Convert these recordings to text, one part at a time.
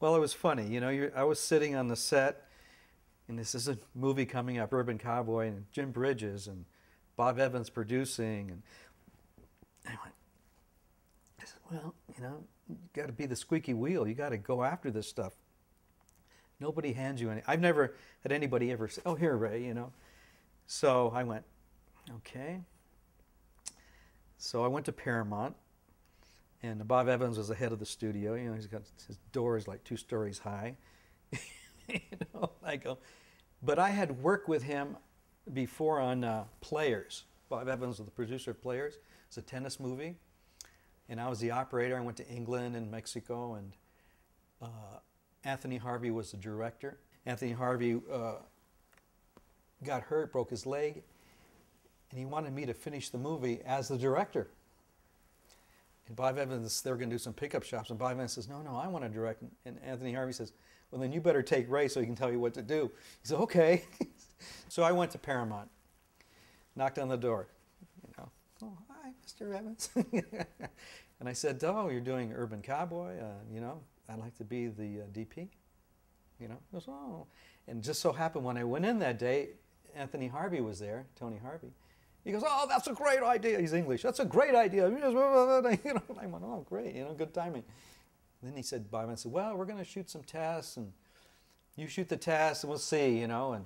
Well, it was funny. You know, I was sitting on the set, and this is a movie coming up, Urban Cowboy, and Jim Bridges and Bob Evans producing. And I said, well, you know, you got to be the squeaky wheel. You got to go after this stuff. Nobody hands you any. I've never had anybody ever say, oh, here, Ray, you know. So I went, okay. So I went to Paramount, and Bob Evans was the head of the studio. You know, he's got his door is like 2 stories high. You know, I go, but I had worked with him before on Players. Bob Evans was the producer of Players. It's a tennis movie, and I was the operator. I went to England and Mexico, and Anthony Harvey was the director. Anthony Harvey got hurt, broke his leg, and he wanted me to finish the movie as the director. And Bob Evans, they were going to do some pickup shots, and Bob Evans says, no, I want to direct. And Anthony Harvey says, well, then you better take Ray so he can tell you what to do. He said, okay. So I went to Paramount, knocked on the door, you know, oh, hi, Mr. Evans. And I said, oh, you're doing Urban Cowboy, you know, I'd like to be the DP, you know. He goes, oh. And just so happened when I went in that day, Anthony Harvey was there, Tony Harvey. He goes, oh, that's a great idea. He's English. That's a great idea. You know, I went, oh, great, you know, good timing. And then he said, Bob Evans said, well, we're going to shoot some tests, and you shoot the tests, and we'll see, you know. And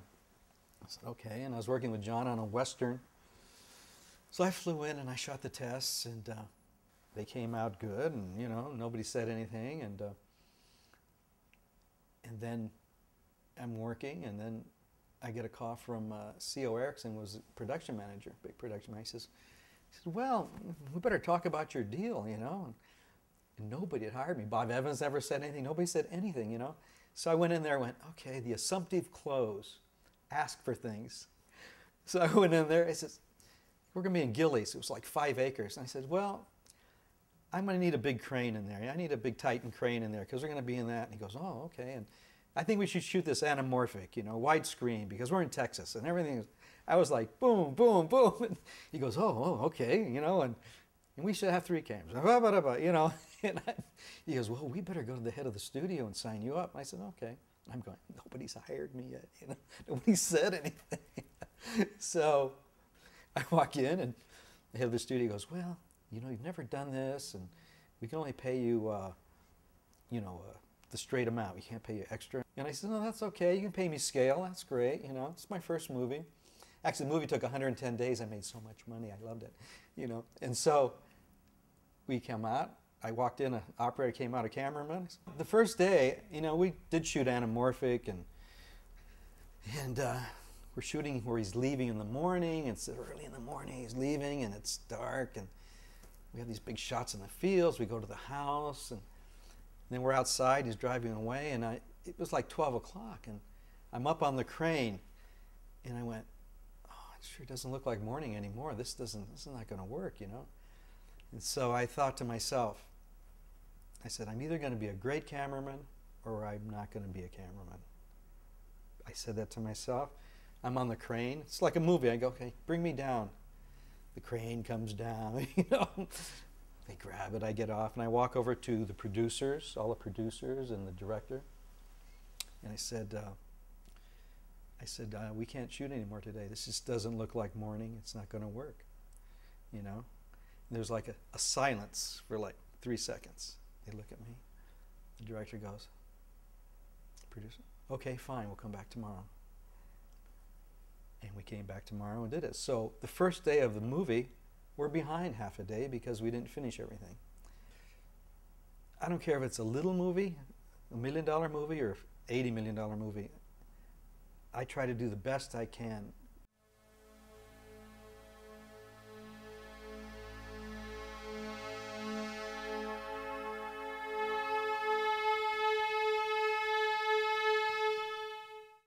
I said, okay. And I was working with John on a Western. So I flew in, and I shot the tests, and they came out good, and, you know, nobody said anything. And then I'm working, and then I get a call from C.O. Erickson, was production manager, big production manager. He says, well, we better talk about your deal, you know. And nobody had hired me. Bob Evans never said anything. Nobody said anything, you know. So I went in there and went, okay, the assumptive close, ask for things. So I went in there, I says, we're going to be in Gillies. It was like 5 acres. And I said, well, I'm going to need a big crane in there. I need a big Titan crane in there because we're going to be in that. And he goes, oh, okay. And I think we should shoot this anamorphic, you know, widescreen, because we're in Texas and everything. I was like, boom, boom, boom. And he goes, oh, okay, you know, and we should have 3 cameras, you know. And he goes, well, we better go to the head of the studio and sign you up. And I said, okay. I'm going, nobody's hired me yet, you know. Nobody said anything. So I walk in, and the head of the studio goes, well, you know, you've never done this, and we can only pay you, you know, the straight amount. We can't pay you extra. And I said, no, that's okay. You can pay me scale. That's great. You know, it's my first movie. Actually, the movie took 110 days. I made so much money. I loved it, you know. And so we come out. I walked in, an operator came out, a cameraman. The first day, you know, we did shoot anamorphic, and we're shooting where he's leaving in the morning. It's early in the morning. He's leaving, and it's dark, and we have these big shots in the fields. We go to the house, and then we're outside. He's driving away, and it was like 12 o'clock, and I'm up on the crane, and I went, oh, it sure doesn't look like morning anymore. This is not going to work, you know. And so I thought to myself, I said, I'm either going to be a great cameraman or I'm not going to be a cameraman. I said that to myself. I'm on the crane. It's like a movie. I go, okay, bring me down. The crane comes down, you know. They grab it, I get off, and I walk over to the producers, all the producers and the director. And I said, we can't shoot anymore today. This just doesn't look like morning. It's not going to work, you know. And there's like a silence for like 3 seconds. They look at me. The director goes, producer, okay, fine, we'll come back tomorrow. And we came back tomorrow and did it. So the first day of the movie, we're behind half a day because we didn't finish everything. I don't care if it's a little movie, $1 million movie, or $80 million movie. I try to do the best I can